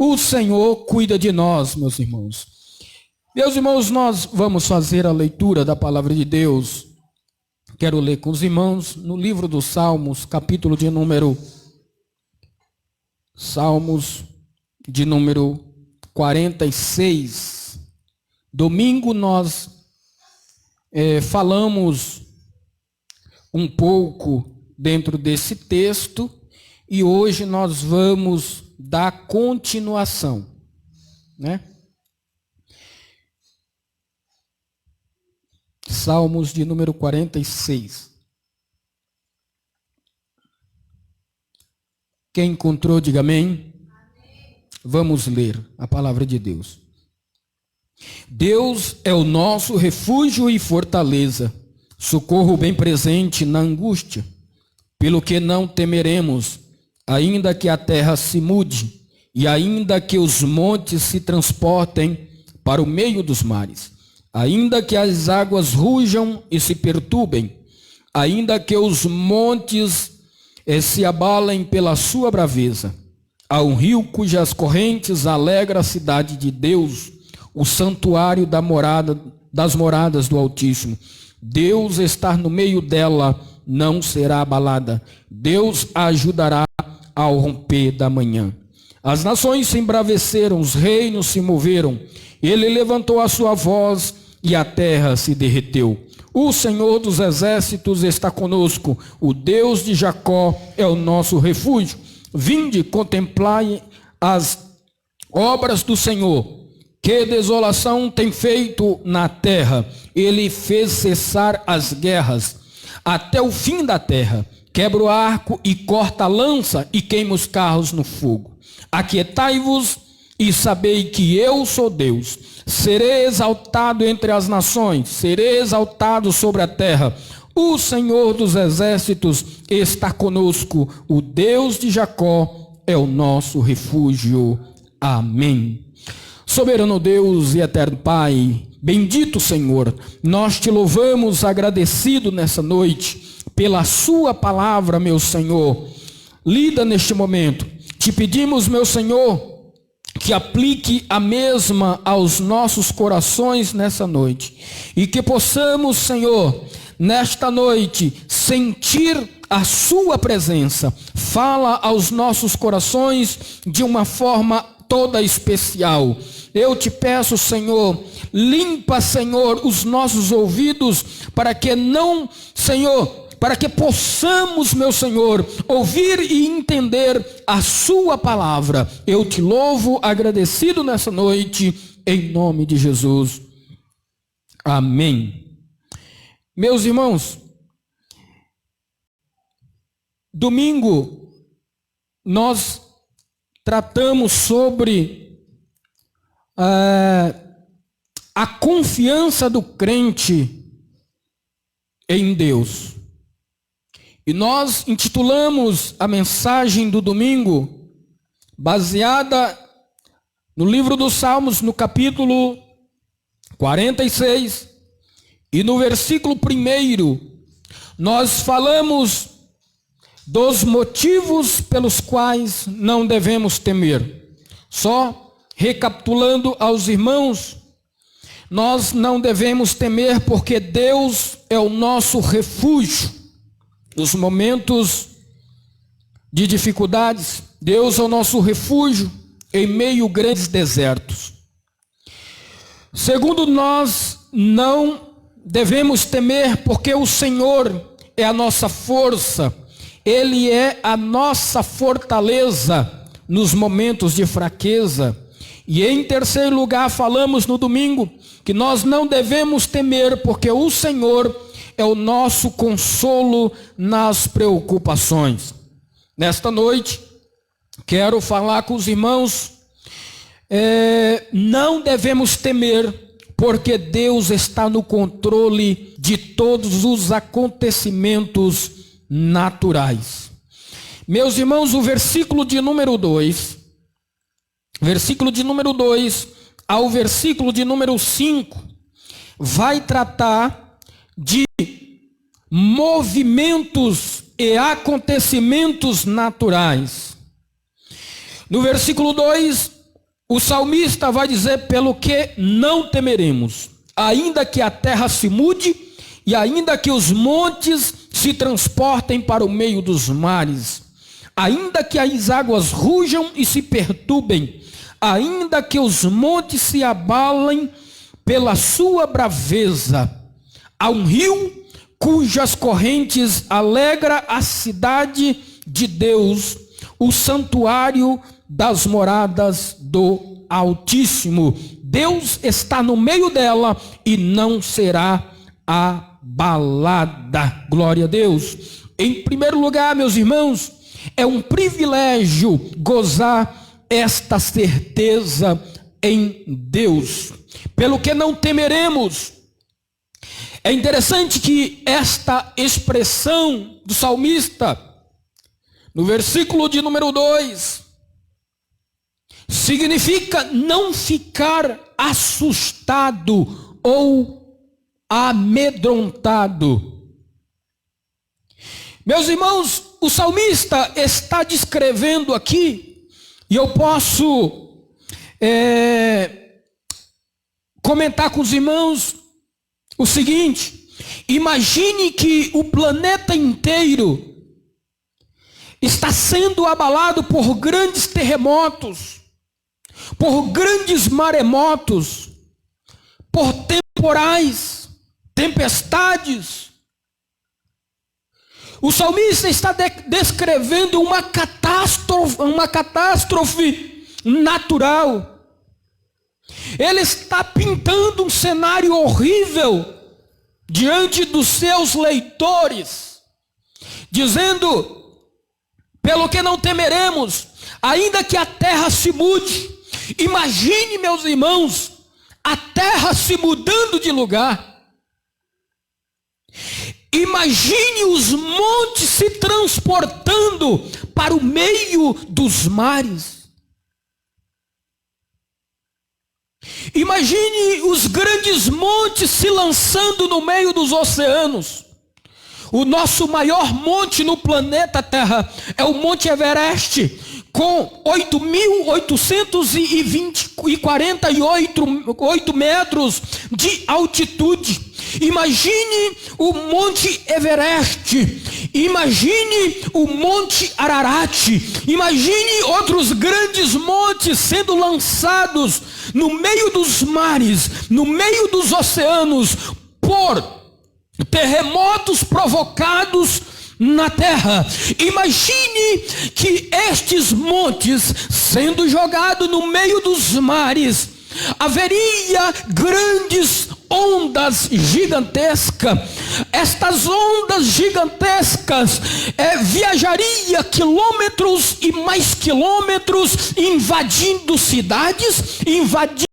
O Senhor cuida de nós, meus irmãos. Meus irmãos, nós vamos fazer a leitura da palavra de Deus. Quero ler com os irmãos no livro dos Salmos, capítulo de número 46. Domingo nós falamos um pouco dentro desse texto e hoje nós vamos dar continuação, né? Salmos de número 46. Quem encontrou, diga amém. Vamos ler a palavra de Deus. Deus é o nosso refúgio e fortaleza, socorro bem presente na angústia. Pelo que não temeremos, ainda que a terra se mude, e ainda que os montes se transportem para o meio dos mares, ainda que as águas rujam e se perturbem, ainda que os montes se abalem pela sua braveza. Há um rio cujas correntes alegra a cidade de Deus, o santuário das moradas do Altíssimo. Deus está no meio dela, não será abalada. Deus a ajudará ao romper da manhã. As nações se embraveceram, os reinos se moveram. Ele levantou a sua voz e a terra se derreteu. O Senhor dos exércitos está conosco. O Deus de Jacó é o nosso refúgio. Vinde, contemplai as obras do Senhor. Que desolação tem feito na terra. Ele fez cessar as guerras até o fim da terra. Quebra o arco e corta a lança e queima os carros no fogo. Aquietai-vos e sabei que eu sou Deus. Serei exaltado entre as nações, serei exaltado sobre a terra. O Senhor dos exércitos está conosco. O Deus de Jacó é o nosso refúgio. Amém. Soberano Deus e eterno Pai, bendito Senhor, nós te louvamos agradecido nessa noite pela sua palavra, meu Senhor, lida neste momento. Te pedimos, meu Senhor, que aplique a mesma aos nossos corações nessa noite e que possamos, Senhor, nesta noite sentir a sua presença. Fala aos nossos corações de uma forma toda especial. Eu te peço, Senhor, limpa, Senhor, os nossos ouvidos para que para que possamos, meu Senhor, ouvir e entender a sua palavra. Eu te louvo agradecido nessa noite, em nome de Jesus. Amém. Meus irmãos, domingo nós tratamos sobre a confiança do crente em Deus. E nós intitulamos a mensagem do domingo, baseada no livro dos Salmos, no capítulo 46, e no versículo 1, nós falamos dos motivos pelos quais não devemos temer. Só recapitulando aos irmãos, nós não devemos temer porque Deus é o nosso refúgio. Nos momentos de dificuldades, Deus é o nosso refúgio em meio a grandes desertos. Segundo, nós não devemos temer porque o Senhor é a nossa força, Ele é a nossa fortaleza nos momentos de fraqueza. E em terceiro lugar, falamos no domingo que nós não devemos temer porque o Senhor é o nosso consolo nas preocupações. Nesta noite, quero falar com os irmãos, não devemos temer porque Deus está no controle de todos os acontecimentos naturais. Meus irmãos, o versículo de número 2 ao versículo de número 5, vai tratar de movimentos e acontecimentos naturais. No versículo 2, o salmista vai dizer: pelo que não temeremos, ainda que a terra se mude, e ainda que os montes se transportem para o meio dos mares, ainda que as águas rujam e se perturbem, ainda que os montes se abalem pela sua braveza, há um rio cujas correntes alegra a cidade de Deus, o santuário das moradas do Altíssimo. Deus está no meio dela e não será abalada. Glória a Deus. Em primeiro lugar, meus irmãos, é um privilégio gozar esta certeza em Deus. Pelo que não temeremos. É interessante que esta expressão do salmista, no versículo de número 2, significa não ficar assustado ou amedrontado. Meus irmãos, o salmista está descrevendo aqui, e eu posso comentar com os irmãos o seguinte: imagine que o planeta inteiro está sendo abalado por grandes terremotos, por grandes maremotos, por temporais, tempestades. O salmista está descrevendo uma catástrofe natural. Ele está pintando um cenário horrível diante dos seus leitores, dizendo: pelo que não temeremos, ainda que a terra se mude. Imagine, meus irmãos, a terra se mudando de lugar. Imagine os montes se transportando para o meio dos mares. Imagine os grandes montes se lançando no meio dos oceanos. O nosso maior monte no planeta Terra é o Monte Everest, com 8.848 metros de altitude. Imagine o Monte Everest, imagine o Monte Ararat, imagine outros grandes montes sendo lançados no meio dos mares, no meio dos oceanos, por terremotos provocados na terra. Imagine que estes montes sendo jogados no meio dos mares, haveria grandes ondas gigantescas. Estas ondas gigantescas viajaria quilômetros e mais quilômetros, invadindo cidades, invadindo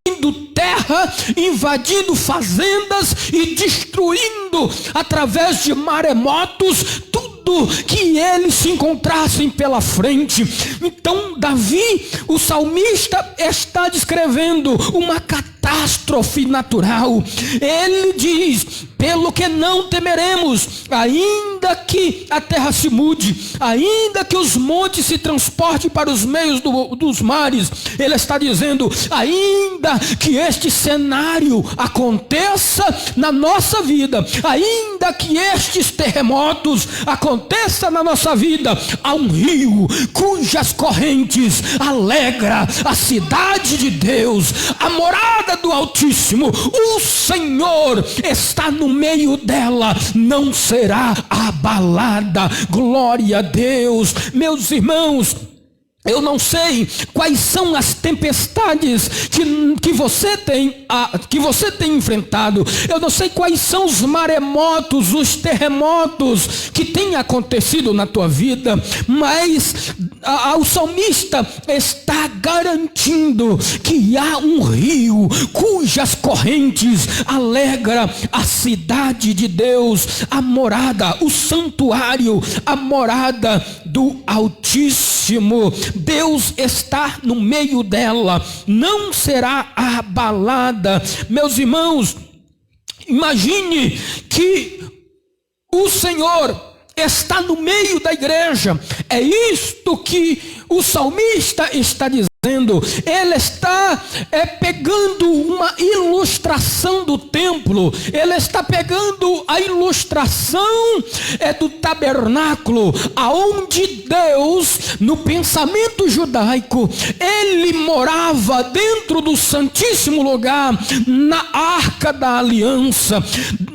terra, invadindo fazendas e destruindo através de maremotos tudo que eles se encontrassem pela frente. Então Davi, o salmista, está descrevendo uma catástrofe natural. Ele diz: pelo que não temeremos, ainda que a terra se mude, ainda que os montes se transportem para os meios dos mares. Ele está dizendo: ainda que este cenário aconteça na nossa vida, ainda que estes terremotos aconteçam na nossa vida, há um rio cujas correntes alegra a cidade de Deus, a morada do Altíssimo. O Senhor está no meio dela, não será abalada. Glória a Deus. Meus irmãos, eu não sei quais são as tempestades que você tem enfrentado. Eu não sei quais são os maremotos, os terremotos que têm acontecido na tua vida. Mas o salmista está garantindo que há um rio cujas correntes alegra a cidade de Deus, a morada, o santuário, a morada do Altíssimo. Deus está no meio dela, não será abalada. Meus irmãos, imagine que o Senhor está no meio da igreja. É isto que o salmista está dizendo. Ele está pegando uma ilustração do templo, ele está pegando a ilustração do tabernáculo, aonde Deus, no pensamento judaico, ele morava dentro do santíssimo lugar, na arca da aliança.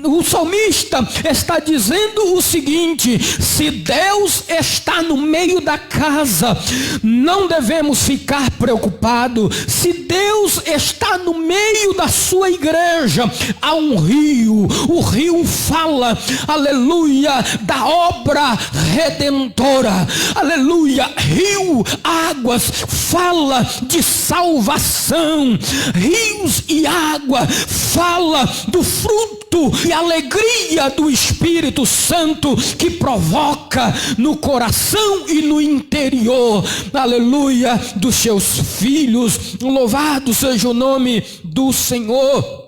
O salmista está dizendo o seguinte: se Deus está no meio da casa, não devemos ficar preocupados. Se Deus está no meio da sua igreja, há um rio, o rio fala, aleluia, da obra redentora, aleluia. Rio, águas, fala de salvação. Rios e água fala do fruto e alegria do Espírito Santo, que provoca no coração e no interior, aleluia, dos seus filhos. Louvado seja o nome do Senhor.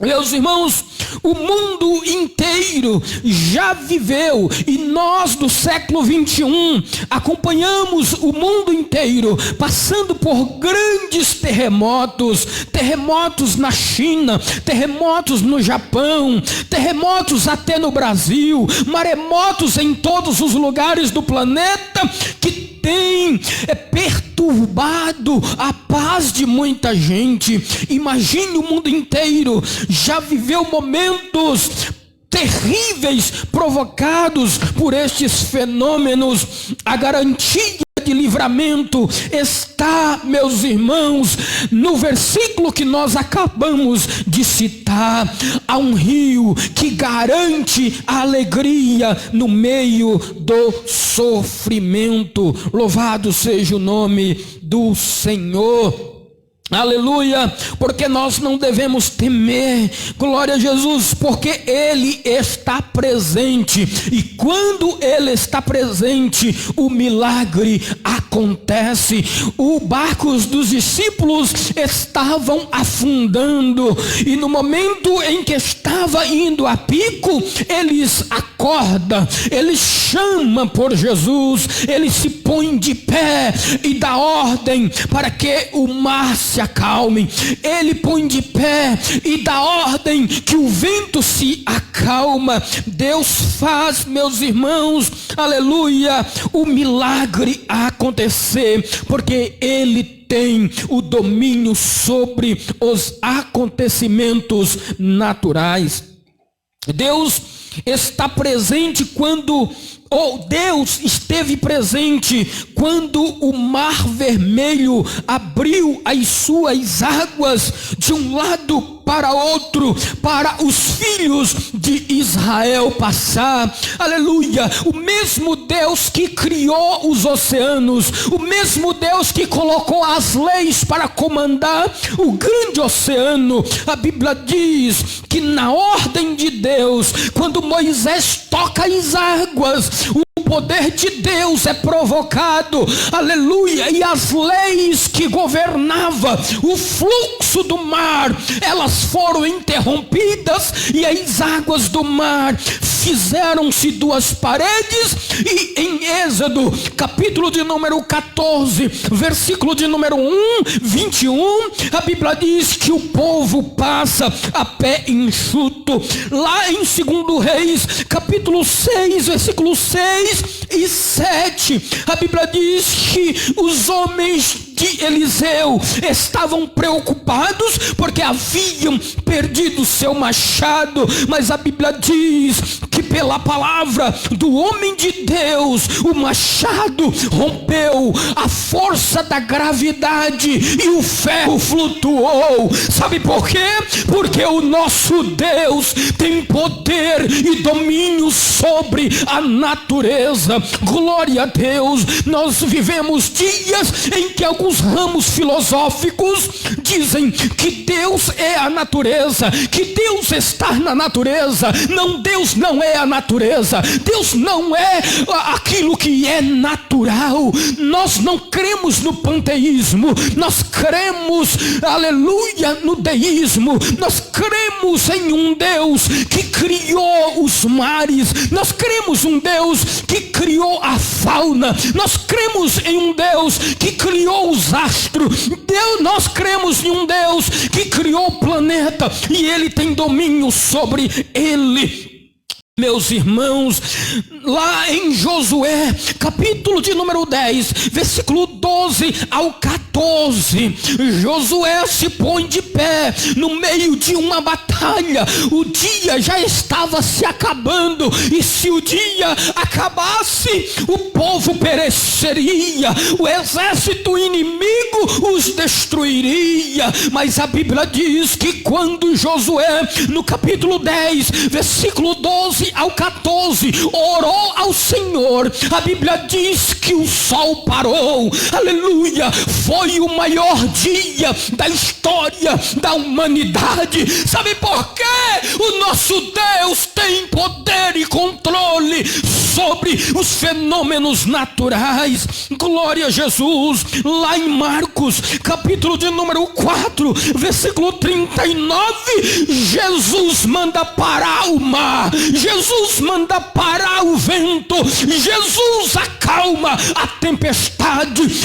Meus irmãos, o mundo inteiro já viveu, e nós do século 21 acompanhamos o mundo inteiro passando por grandes terremotos na China, terremotos no Japão, terremotos até no Brasil, maremotos em todos os lugares do planeta, que tem perturbado a paz de muita gente. Imagine, o mundo inteiro já viveu momentos terríveis provocados por estes fenômenos. A garantia de livramento está, meus irmãos, no versículo que nós acabamos de citar. Há um rio que garante a alegria no meio do sofrimento. Louvado seja o nome do Senhor. Aleluia, porque nós não devemos temer, glória a Jesus, porque Ele está presente, e quando Ele está presente, o milagre acontece. Os barcos dos discípulos estavam afundando, e no momento em que estava indo a pico, eles acordam, eles chamam por Jesus, eles se põem de pé e dá ordem para que o mar se acalme. Ele põe de pé e dá ordem que o vento se acalma. Deus faz, meus irmãos, aleluia, o milagre acontecer, porque Ele tem o domínio sobre os acontecimentos naturais. Deus está presente Deus esteve presente quando o Mar Vermelho abriu as suas águas de um lado para outro, para os filhos de Israel passar. Aleluia. O mesmo Deus que criou os oceanos, o mesmo Deus que colocou as leis para comandar o grande oceano. A Bíblia diz que na ordem de Deus, quando Moisés toca as águas, o poder de Deus é provocado, aleluia, e as leis que governavam o fluxo do mar, elas foram interrompidas, e as águas do mar fizeram-se duas paredes. E em Êxodo, capítulo de número 14, versículo de número 21, a Bíblia diz que o povo passa a pé enxuto. Lá em 2 Reis, capítulo 6, versículo 6 e 7, a Bíblia diz que os homens de Eliseu estavam preocupados porque haviam perdido seu machado, mas a Bíblia diz que pela palavra do homem de Deus, o machado rompeu a força da gravidade e o ferro flutuou. Sabe por quê? Porque o nosso Deus tem poder e domínio sobre a natureza. Glória a Deus. Nós vivemos dias em que alguns ramos filosóficos dizem que Deus é a natureza, que Deus está na natureza. Não, Deus não é a natureza, Deus não é aquilo que é natural. Nós não cremos no panteísmo, nós cremos, aleluia, no deísmo. Nós cremos em um Deus Deus que criou os mares, nós cremos um Deus que criou a fauna, nós cremos em um Deus que criou os astros, nós cremos em um Deus que criou o planeta e Ele tem domínio sobre ele. Meus irmãos, lá em Josué, capítulo de número 10, versículo 12 ao 14, Josué se põe de pé no meio de uma batalha. O dia já estava se acabando, e se o dia acabasse, o povo pereceria, o exército inimigo os destruiria. Mas a Bíblia diz que quando Josué, no capítulo 10, versículo 12 ao 14, orou ao Senhor, a Bíblia diz que o sol parou. Aleluia! Foi o maior dia da história da humanidade. Sabe por quê? O nosso Deus tem poder e controle sobre os fenômenos naturais. Glória a Jesus. Lá em Marcos, capítulo de número 4, versículo 39, Jesus manda parar o mar, Jesus manda parar o vento, Jesus acalma a tempestade.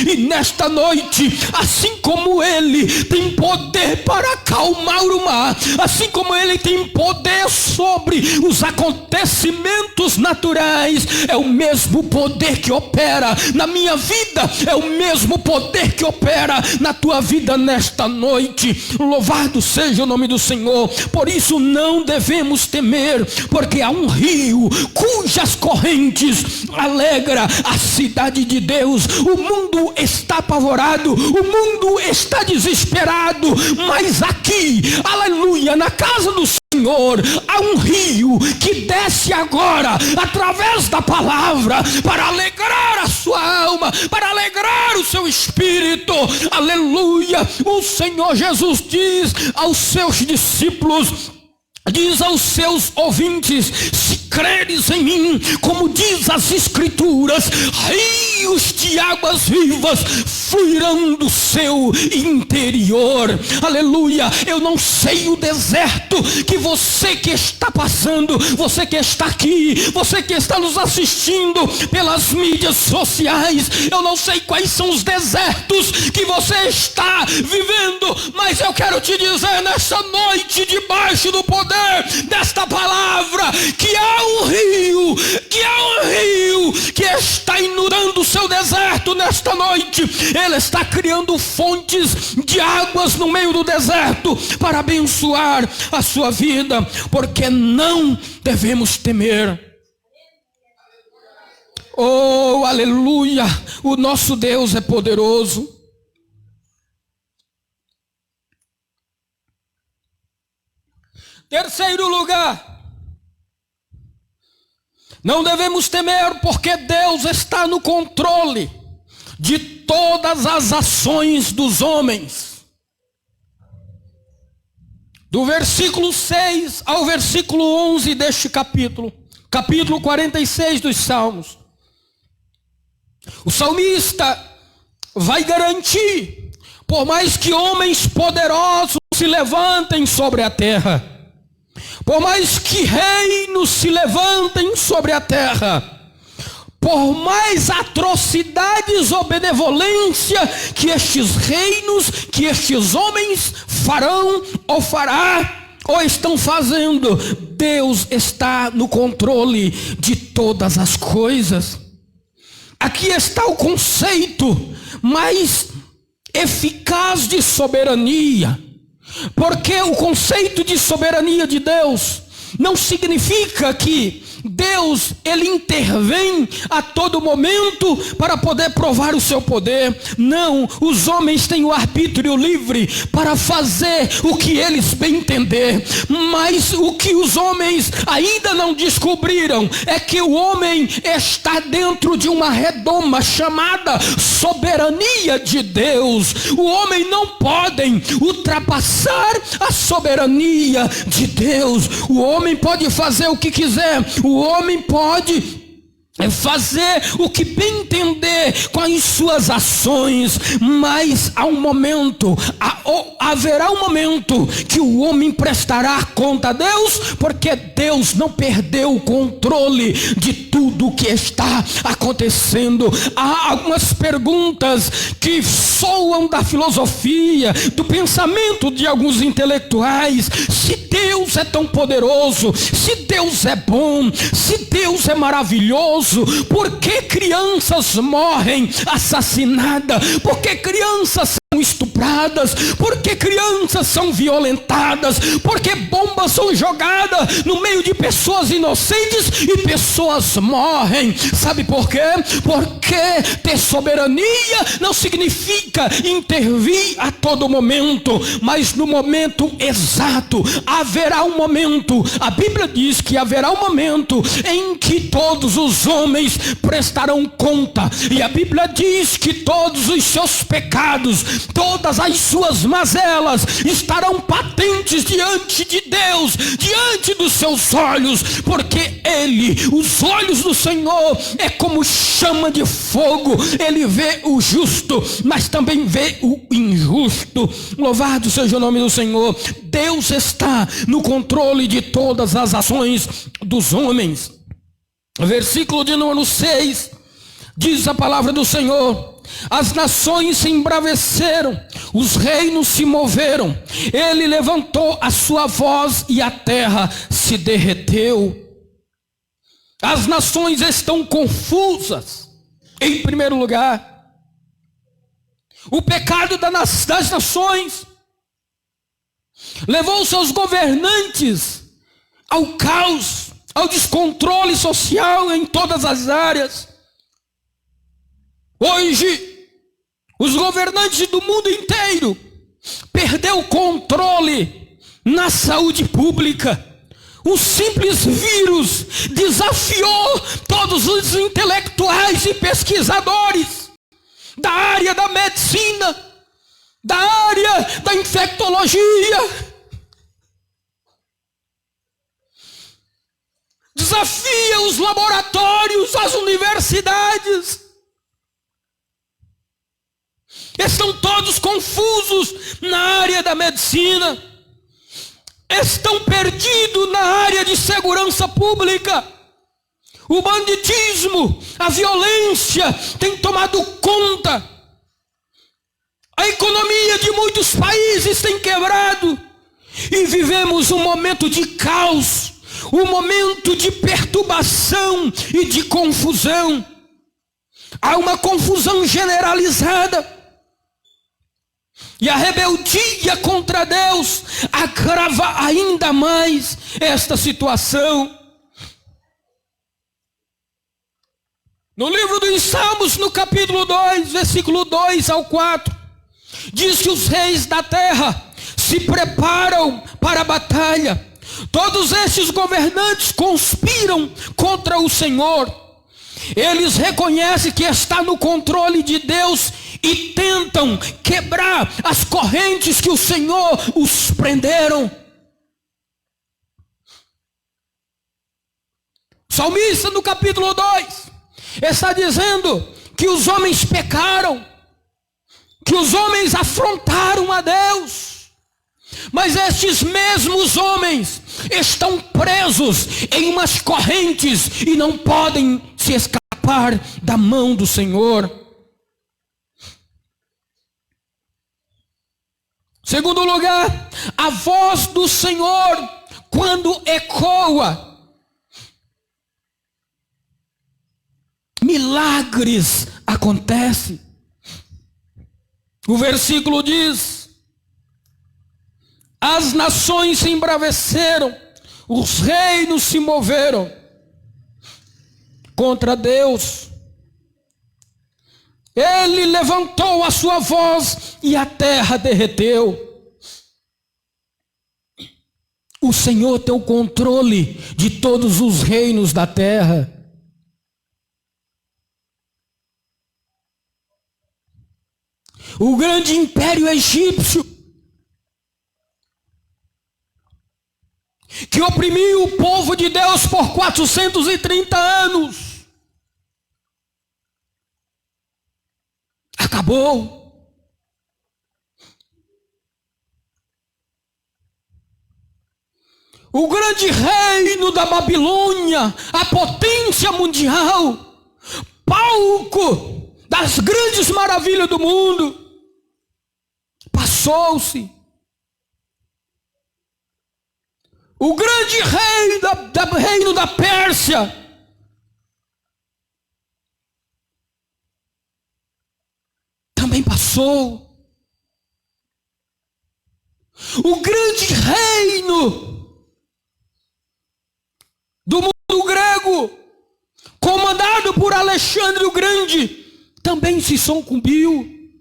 E nesta noite, assim como Ele tem poder para acalmar o mar, assim como Ele tem poder sobre os acontecimentos naturais, é o mesmo poder que opera na minha vida, é o mesmo poder que opera na tua vida nesta noite. Louvado seja o nome do Senhor. Por isso não devemos temer, porque há um rio cujas correntes alegra a cidade de Deus. O mundo está apavorado, o mundo está desesperado, mas aqui, aleluia, na casa do Senhor, há um rio que desce agora através da palavra para alegrar a sua alma, para alegrar o seu espírito. Aleluia. O Senhor Jesus diz aos seus discípulos, diz aos seus ouvintes: se creres em mim, como diz as Escrituras, rios de águas vivas fluirão do seu interior. Aleluia. Eu não sei o deserto que você que está passando, você que está aqui, você que está nos assistindo pelas mídias sociais, eu não sei quais são os desertos que você está vivendo, mas eu quero te dizer nessa noite, debaixo do poder desta palavra, que há um rio, que está inundando o seu deserto nesta noite. Ele está criando fontes de águas no meio do deserto para abençoar a sua vida, porque não devemos temer. Oh, aleluia! O nosso Deus é poderoso. Terceiro lugar, não devemos temer, porque Deus está no controle de todas as ações dos homens. Do versículo 6 ao versículo 11 deste capítulo 46 dos Salmos, o salmista vai garantir, por mais que homens poderosos se levantem sobre a terra, por mais que reinos se levantem sobre a terra, por mais atrocidades ou benevolência que estes reinos, que estes homens farão ou fará ou estão fazendo, Deus está no controle de todas as coisas. Aqui está o conceito mais eficaz de soberania. Porque o conceito de soberania de Deus não significa que Deus, ele intervém a todo momento para poder provar o seu poder. Não, os homens têm o arbítrio livre para fazer o que eles bem entender. Mas o que os homens ainda não descobriram é que o homem está dentro de uma redoma chamada soberania de Deus. O homem não pode ultrapassar a soberania de Deus. O homem pode fazer o que quiser. O homem pode é fazer o que bem entender com as suas ações, mas haverá um momento que o homem prestará conta a Deus, porque Deus não perdeu o controle de tudo que está acontecendo. Há algumas perguntas que soam da filosofia, do pensamento de alguns intelectuais. Se Deus é tão poderoso, se Deus é bom, se Deus é maravilhoso, por que crianças morrem assassinadas? Por que crianças são estupradas? Por que crianças são violentadas? Por que bombas são jogadas no meio de pessoas inocentes e pessoas morrem? Sabe por quê? Porque ter soberania não significa intervir a todo momento, mas no momento exato. Haverá um momento, a Bíblia diz que haverá um momento em que todos os homens prestarão conta, e a Bíblia diz que todos os seus pecados, todas as suas mazelas estarão patentes diante de Deus, diante dos seus olhos, porque os olhos do Senhor é como chama de fogo. Ele vê o justo, mas também vê o injusto. Louvado seja o nome do Senhor. Deus está no controle de todas as ações dos homens. Versículo de número 6, diz a palavra do Senhor: as nações se embraveceram, os reinos se moveram, ele levantou a sua voz e a terra se derreteu. As nações estão confusas. Em primeiro lugar, o pecado das nações levou seus governantes ao caos, ao descontrole social em todas as áreas. Hoje, os governantes do mundo inteiro perderam o controle na saúde pública. Um simples vírus desafiou todos os intelectuais e pesquisadores da área da medicina, da área da infectologia. Desafia os laboratórios, as universidades. Estão todos confusos na área da medicina. Estão perdidos na área de segurança pública. O banditismo, a violência tem tomado conta. A economia de muitos países tem quebrado. E vivemos um momento de caos, um momento de perturbação e de confusão. Há uma confusão generalizada. E a rebeldia contra Deus agrava ainda mais esta situação. No livro dos Salmos, no capítulo 2, versículo 2 ao 4, diz que os reis da terra se preparam para a batalha. Todos esses governantes conspiram contra o Senhor. Eles reconhecem que está no controle de Deus e tentam quebrar as correntes que o Senhor os prenderam. O salmista no capítulo 2 está dizendo que os homens pecaram, que os homens afrontaram a Deus. Mas estes mesmos homens estão presos em umas correntes e não podem se escapar da mão do Senhor. Segundo lugar, a voz do Senhor, quando ecoa, milagres acontecem. O versículo diz: as nações se embraveceram, os reinos se moveram contra Deus. Ele levantou a sua voz e a terra derreteu. O Senhor tem o controle de todos os reinos da terra. O grande império egípcio, que oprimiu o povo de Deus por 430 anos, acabou. O grande reino da Babilônia, a potência mundial, palco das grandes maravilhas do mundo, passou-se. O grande reino da Pérsia também passou. O grande reino do mundo grego, comandado por Alexandre o Grande, também se sucumbiu.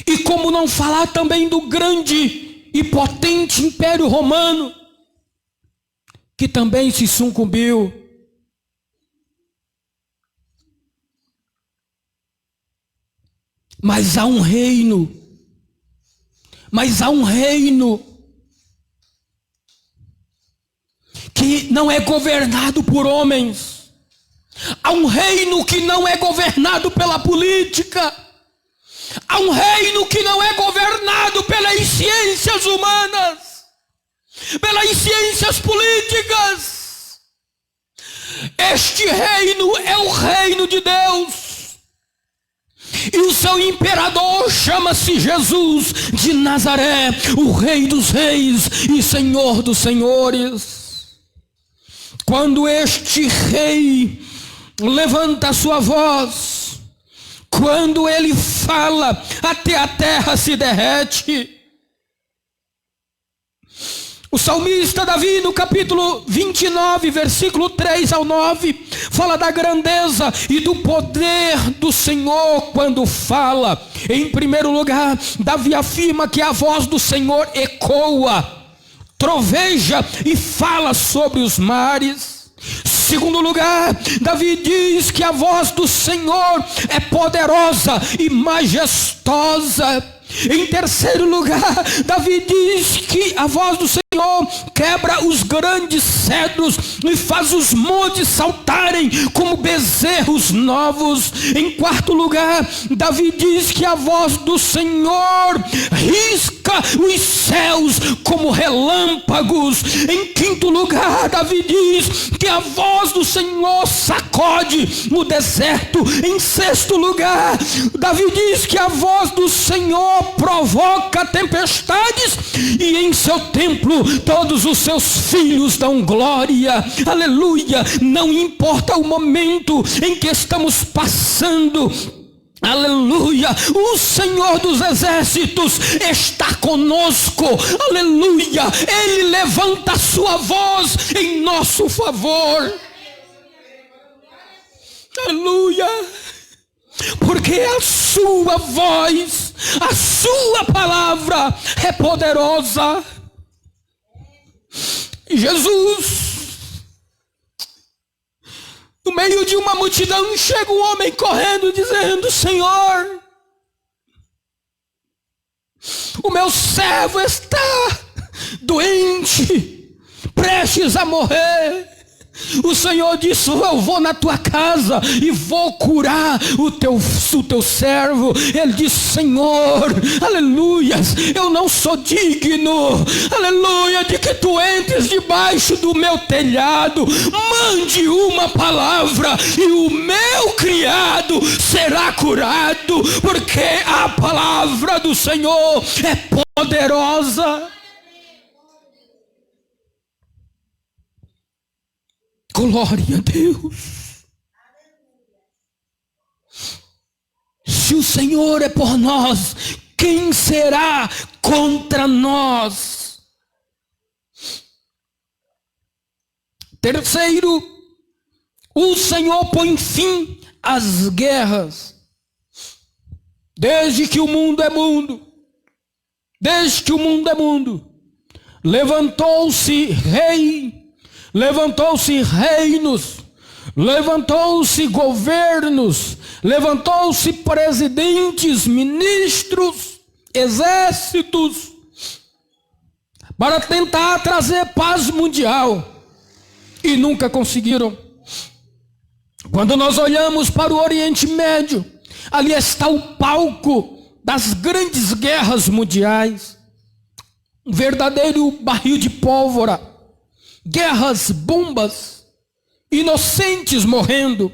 E como não falar também do grande e potente Império Romano, que também se sucumbiu. Mas há um reino, que não é governado por homens. Há um reino que não é governado pela política. Há um reino que não é governado pelas ciências humanas, pelas ciências políticas. Este reino é o reino de Deus. E o seu imperador chama-se Jesus de Nazaré, o Rei dos Reis e Senhor dos Senhores. Quando este rei levanta a sua voz, quando ele fala, até a terra se derrete. O salmista Davi, no capítulo 29, versículo 3 ao 9, fala da grandeza e do poder do Senhor quando fala. Em primeiro lugar, Davi afirma que a voz do Senhor ecoa, troveja e fala sobre os mares. Segundo lugar, Davi diz que a voz do Senhor é poderosa e majestosa. Em terceiro lugar, Davi diz que a voz do Senhor quebra os grandes cedros e faz os montes saltarem como bezerros novos. Em quarto lugar, Davi diz que a voz do Senhor risca os céus como relâmpagos. Em quinto lugar, Davi diz que a voz do Senhor sacode o deserto. Em sexto lugar, Davi diz que a voz do Senhor provoca tempestades e em seu templo todos os seus filhos dão glória. Aleluia! Não importa o momento em que estamos passando, aleluia, o Senhor dos exércitos está conosco, aleluia, Ele levanta a sua voz em nosso favor, aleluia, porque a sua voz, a sua palavra é poderosa. Jesus, no meio de uma multidão, chega um homem correndo dizendo: Senhor, o meu servo está doente, prestes a morrer. O Senhor disse: eu vou na tua casa e vou curar o teu servo. Ele disse: Senhor, aleluias, eu não sou digno, aleluia, de que tu entres debaixo do meu telhado. Mande uma palavra e o meu criado será curado, porque a palavra do Senhor é poderosa. Glória a Deus. Se o Senhor é por nós, quem será contra nós? Terceiro, o Senhor põe fim às guerras. Desde que o mundo é mundo, levantou-se rei, levantou-se reinos, levantou-se governos, levantou-se presidentes, ministros, exércitos, para tentar trazer paz mundial, e nunca conseguiram. Quando nós olhamos para o Oriente Médio, Ali está o palco das grandes guerras mundiais. Um verdadeiro barril de pólvora. Guerras, bombas, inocentes morrendo.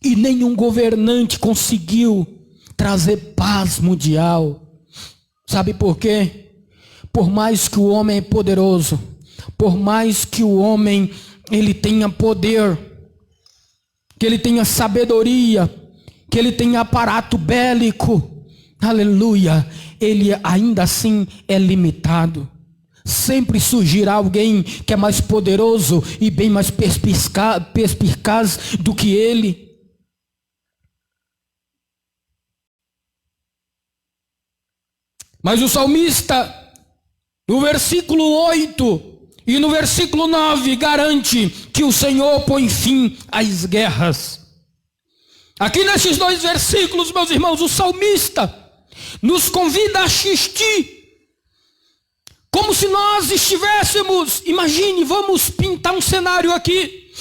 E nenhum governante conseguiu trazer paz mundial. Sabe por quê? Por mais que o homem é poderoso, por mais que o homem ele tenha poder, que ele tenha sabedoria, que ele tenha aparato bélico, aleluia, ele ainda assim é limitado. Sempre surgirá alguém que é mais poderoso e bem mais perspicaz do que ele. Mas o salmista, no versículo 8 e no versículo 9, garante que o Senhor põe fim às guerras. Aqui nesses dois versículos, meus irmãos, o salmista nos convida a assistir como se nós estivéssemos, imagine, vamos pintar um cenário aqui.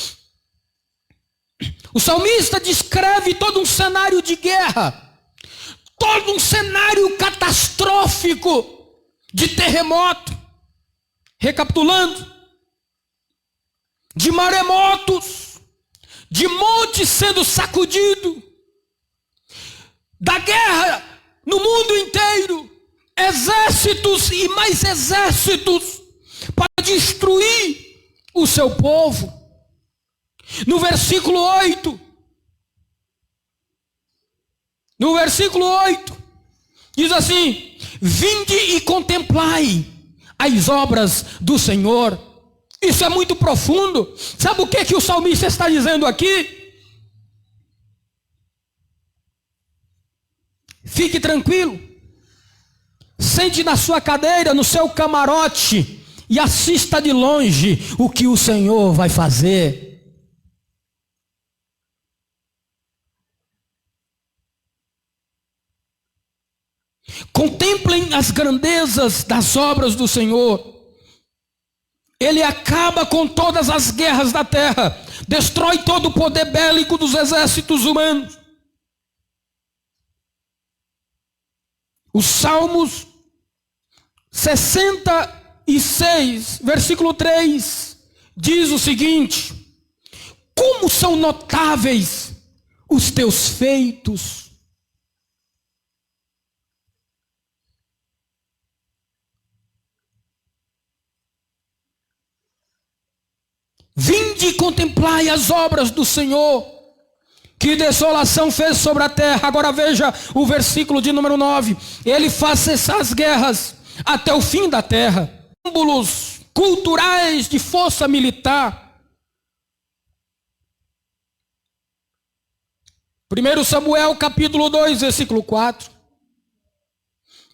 O salmista descreve todo um cenário de guerra, todo um cenário catastrófico de terremoto. Recapitulando, de maremotos, de montes sendo sacudido, da guerra no mundo inteiro, exércitos e mais exércitos para destruir o seu povo. No versículo 8, diz assim: vinde e contemplai as obras do Senhor. Isso é muito profundo. Sabe o que o salmista está dizendo aqui? Fique tranquilo, sente na sua cadeira, no seu camarote e assista de longe o que o Senhor vai fazer. Contemplem as grandezas das obras do Senhor. Ele acaba com todas as guerras da terra, destrói todo o poder bélico dos exércitos humanos. Os Salmos 66, versículo 3, diz o seguinte: como são notáveis os teus feitos. Vinde e contemplai as obras do Senhor, que desolação fez sobre a terra. Agora veja o versículo de número 9. Ele faz cessar as guerras até o fim da terra. Símbolos culturais de força militar. 1 Samuel capítulo 2, versículo 4.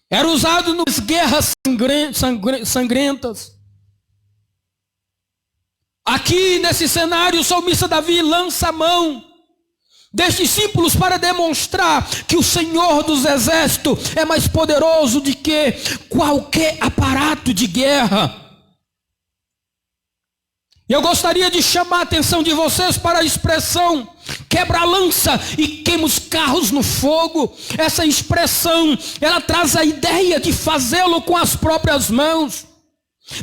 Era usado nas guerras sangrentas. Aqui nesse cenário, o salmista Davi lança a mão destes símbolos para demonstrar que o Senhor dos exércitos é mais poderoso do que qualquer aparato de guerra. E eu gostaria de chamar a atenção de vocês para a expressão quebra a lança e queima os carros no fogo. Essa expressão, ela traz a ideia de fazê-lo com as próprias mãos,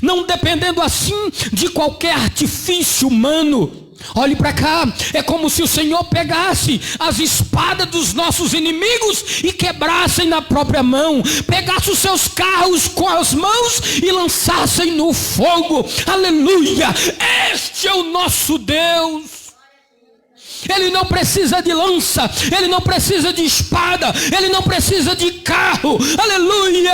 não dependendo assim de qualquer artifício humano. Olhe para cá, é como se o Senhor pegasse as espadas dos nossos inimigos e quebrassem na própria mão, pegasse os seus carros com as mãos e lançassem no fogo. Aleluia! Este é o nosso Deus. Ele não precisa de lança, ele não precisa de espada, ele não precisa de carro, aleluia,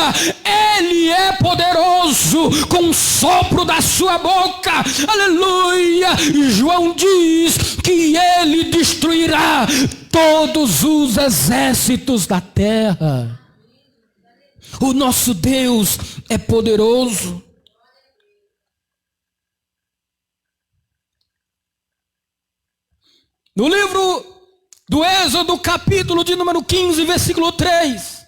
ele é poderoso com o sopro da sua boca, aleluia. João diz que ele destruirá todos os exércitos da terra. O nosso Deus é poderoso. No livro do Êxodo, capítulo de número 15, versículo 3,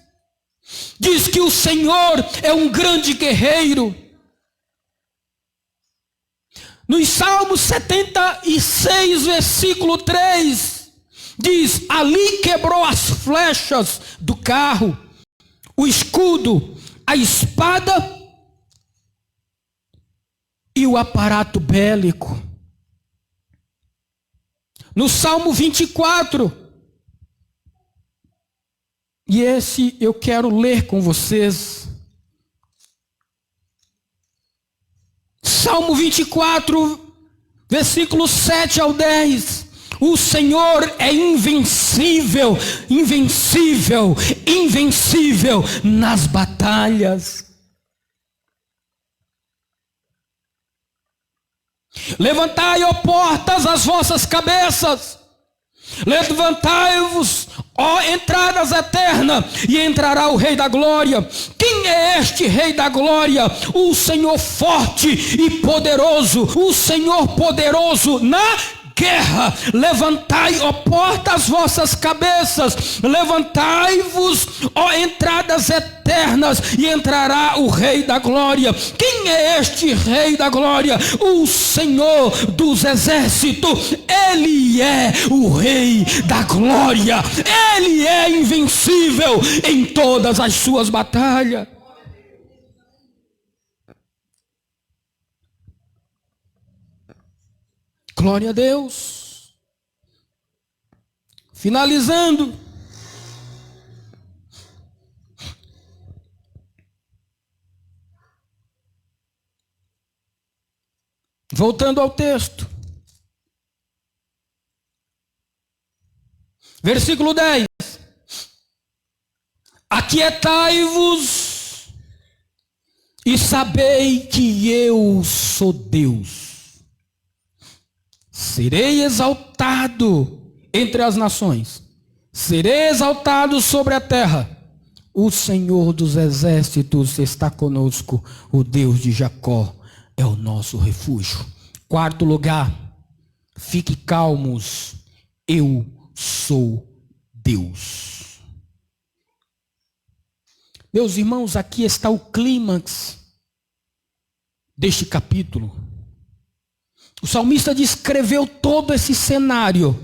diz que o Senhor é um grande guerreiro. Nos Salmos 76, versículo 3, Diz: ali quebrou as flechas do carro, o escudo, a espada e o aparato bélico. No Salmo 24, e esse eu quero ler com vocês. Salmo 24, versículos 7 ao 10. O Senhor é invencível, invencível, invencível nas batalhas. Levantai, ó portas, as vossas cabeças. Levantai-vos, ó entradas eternas, e entrará o Rei da Glória. Quem é este Rei da Glória? O Senhor forte e poderoso, o Senhor poderoso na guerra. Levantai, ó portas, as vossas cabeças. Levantai-vos, ó entradas eternas, e entrará o Rei da Glória. Quem é este Rei da Glória? O Senhor dos exércitos. Ele é o Rei da Glória. Ele é invencível em todas as suas batalhas. Glória a Deus. Finalizando. Voltando ao texto. Versículo 10. Aquietai-vos e sabei que eu sou Deus. Serei exaltado entre as nações, serei exaltado sobre a terra. O Senhor dos exércitos está conosco, o Deus de Jacó é o nosso refúgio. Quarto lugar, fique calmos, eu sou Deus. Meus irmãos, aqui está o clímax deste capítulo. O salmista descreveu todo esse cenário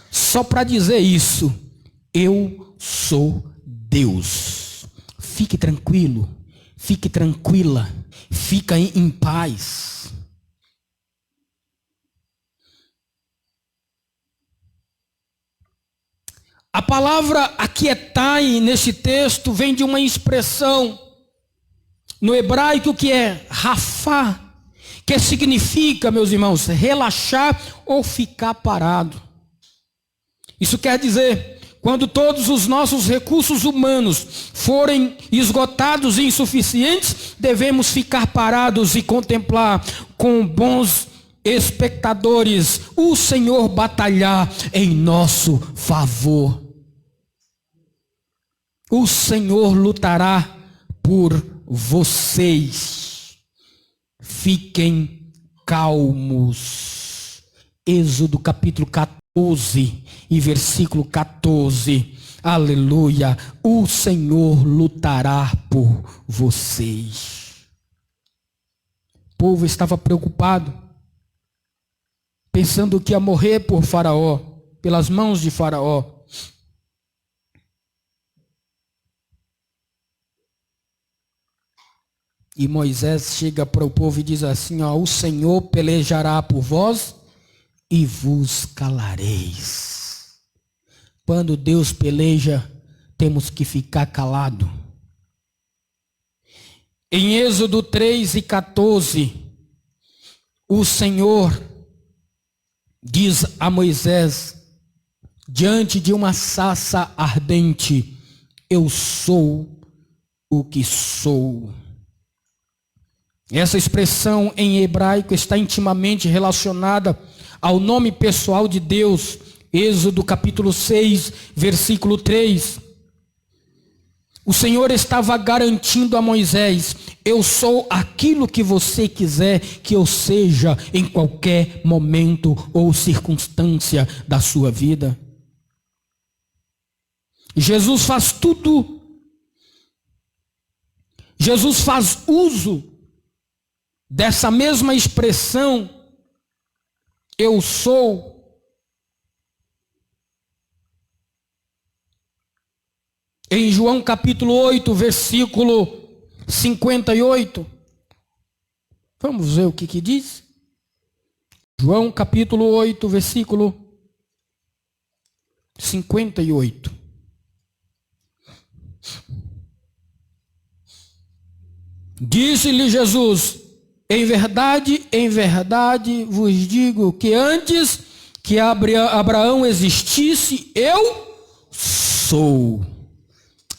só para dizer isso: eu sou Deus. Fique tranquilo, fique tranquila, fica em paz. A palavra aquietai nesse texto vem de uma expressão no hebraico que é rafá, que significa, meus irmãos, relaxar ou ficar parado. Isso quer dizer, quando todos os nossos recursos humanos forem esgotados e insuficientes, devemos ficar parados e contemplar com bons espectadores o Senhor batalhar em nosso favor. O Senhor lutará por vocês. Fiquem calmos. Êxodo capítulo 14 e versículo 14. Aleluia. O Senhor lutará por vocês. O povo estava preocupado, pensando que ia morrer por Faraó, pelas mãos de Faraó. E Moisés chega para o povo e diz assim: ó, o Senhor pelejará por vós e vos calareis. Quando Deus peleja, temos que ficar calado. Em Êxodo 3 e 14, o Senhor diz a Moisés, diante de uma sarça ardente: eu sou o que sou. Essa expressão em hebraico está intimamente relacionada ao nome pessoal de Deus. Êxodo capítulo 6, versículo 3. O Senhor estava garantindo a Moisés: eu sou aquilo que você quiser que eu seja em qualquer momento ou circunstância da sua vida. Jesus faz tudo. Jesus faz uso dessa mesma expressão, eu sou, Em João capítulo 8, versículo 58. Vamos ver o que diz? João capítulo 8, versículo 58. Disse-lhe Jesus: em verdade vos digo que antes que Abraão existisse, eu sou.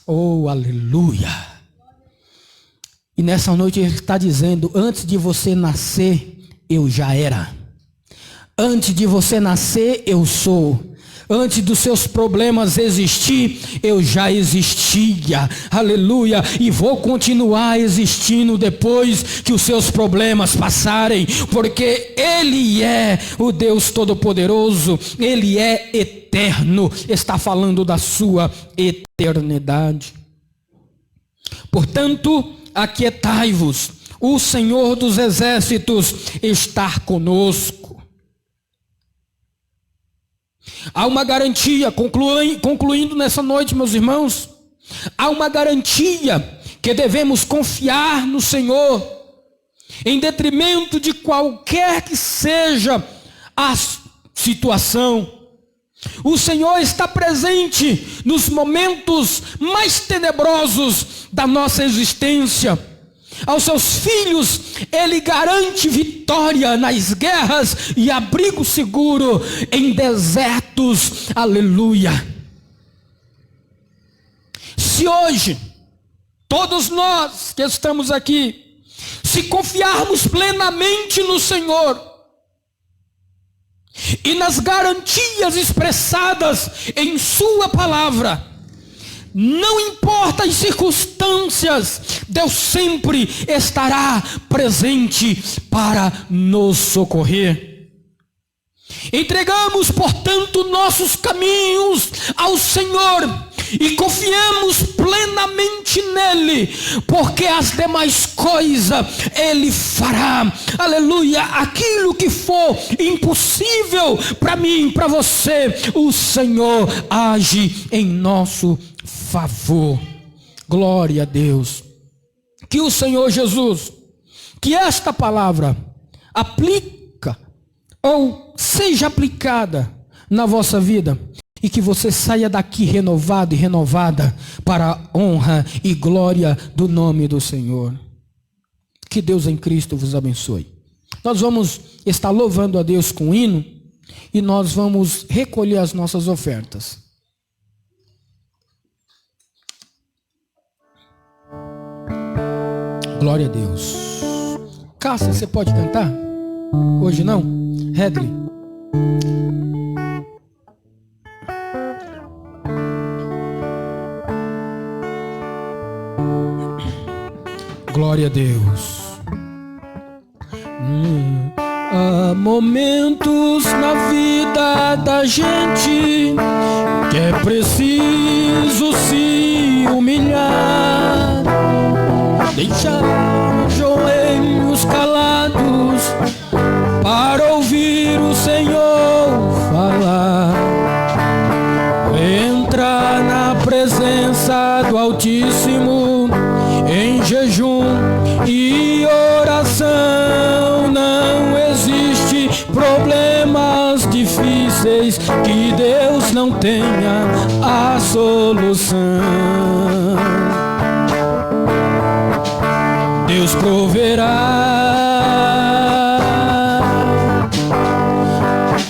Oh, aleluia! E nessa noite ele está dizendo: antes de você nascer, eu já era. Antes de você nascer, eu sou. Antes dos seus problemas existir, eu já existia. Aleluia. E vou continuar existindo depois que os seus problemas passarem. Porque Ele é o Deus Todo-Poderoso. Ele é eterno. Está falando da sua eternidade. Portanto, aquietai-vos. O Senhor dos Exércitos está conosco. Há uma garantia, concluindo nessa noite, meus irmãos, há uma garantia que devemos confiar no Senhor, em detrimento de qualquer que seja a situação. O Senhor está presente nos momentos mais tenebrosos da nossa existência. Aos seus filhos, Ele garante vitória nas guerras e abrigo seguro em desertos. Aleluia. Se hoje, todos nós que estamos aqui, se confiarmos plenamente no Senhor e nas garantias expressadas em Sua palavra, não importa as circunstâncias, Deus sempre estará presente para nos socorrer. Entregamos, portanto, nossos caminhos ao Senhor e confiemos plenamente nele, porque as demais coisas Ele fará. Aleluia. Aquilo que for impossível para mim, para você, o Senhor age em nosso favor. Glória a Deus. Que o Senhor Jesus, que esta palavra aplica ou seja aplicada na vossa vida, e que você saia daqui renovado e renovada para a honra e glória do nome do Senhor. Que Deus em Cristo vos abençoe. Nós vamos estar louvando a Deus com hino e nós vamos recolher as nossas ofertas. Glória a Deus. Cássia, você pode cantar? Hoje não? Redley. Glória a Deus. Há momentos na vida da gente que é preciso se humilhar, deixar os joelhos calados para ouvir o Senhor falar, entrar na presença do Altíssimo em jejum e oração. Não existe problemas difíceis que Deus não tenha a solução. Deus proverá.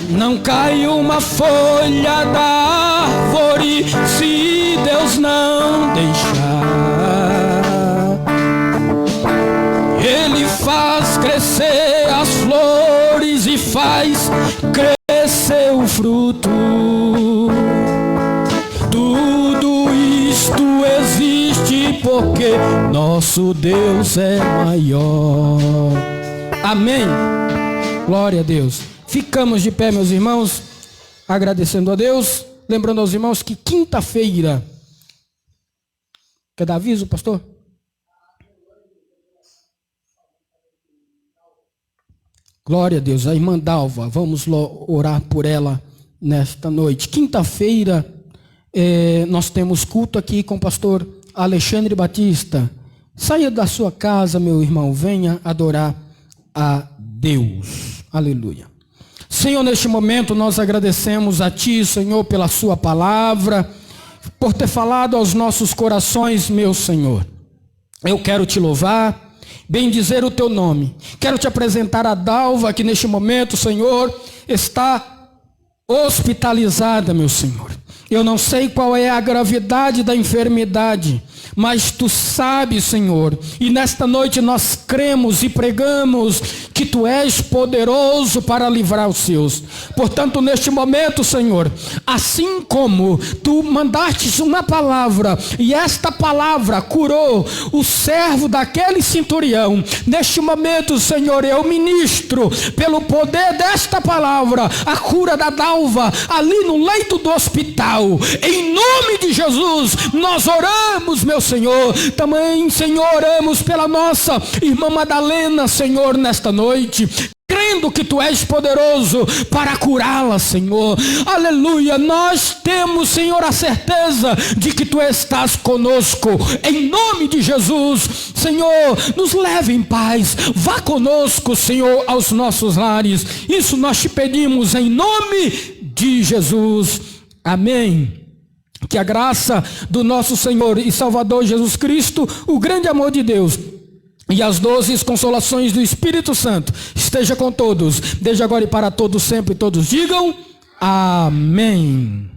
Não cai uma folha da árvore se Deus não deixar. Ele faz crescer as flores e faz crescer o fruto. Tudo isto existe porque nosso Deus é maior. Amém. Glória a Deus. Ficamos de pé, meus irmãos, agradecendo a Deus. Lembrando aos irmãos que quinta-feira... Quer dar aviso, pastor? Glória a Deus. A irmã Dalva, vamos orar por ela nesta noite. Quinta-feira nós temos culto aqui com o pastor Alexandre Batista. Saia da sua casa, meu irmão, venha adorar a Deus. Aleluia. Senhor, neste momento nós agradecemos a Ti, Senhor, pela Sua palavra, por ter falado aos nossos corações, meu Senhor. Eu quero Te louvar, bendizer o Teu nome. Quero Te apresentar a Dalva, que neste momento, Senhor, está hospitalizada, meu Senhor. Eu não sei qual é a gravidade da enfermidade, mas Tu sabes, Senhor, e nesta noite nós cremos e pregamos que Tu és poderoso para livrar os seus. Portanto, neste momento, Senhor, assim como Tu mandastes uma palavra, e esta palavra curou o servo daquele centurião, neste momento, Senhor, eu ministro, pelo poder desta palavra, a cura da Dalva, ali no leito do hospital. Em nome de Jesus, nós oramos, meu Senhor. Também, Senhor, oramos pela nossa irmã Madalena, Senhor, nesta noite, crendo que Tu és poderoso para curá-la, Senhor. Aleluia. Nós temos, Senhor, a certeza de que Tu estás conosco. Em nome de Jesus, Senhor, nos leve em paz. Vá conosco, Senhor, aos nossos lares. Isso nós Te pedimos em nome de Jesus. Amém. Que a graça do nosso Senhor e Salvador Jesus Cristo, o grande amor de Deus e as doces consolações do Espírito Santo esteja com todos, desde agora e para todos sempre. Todos digam amém.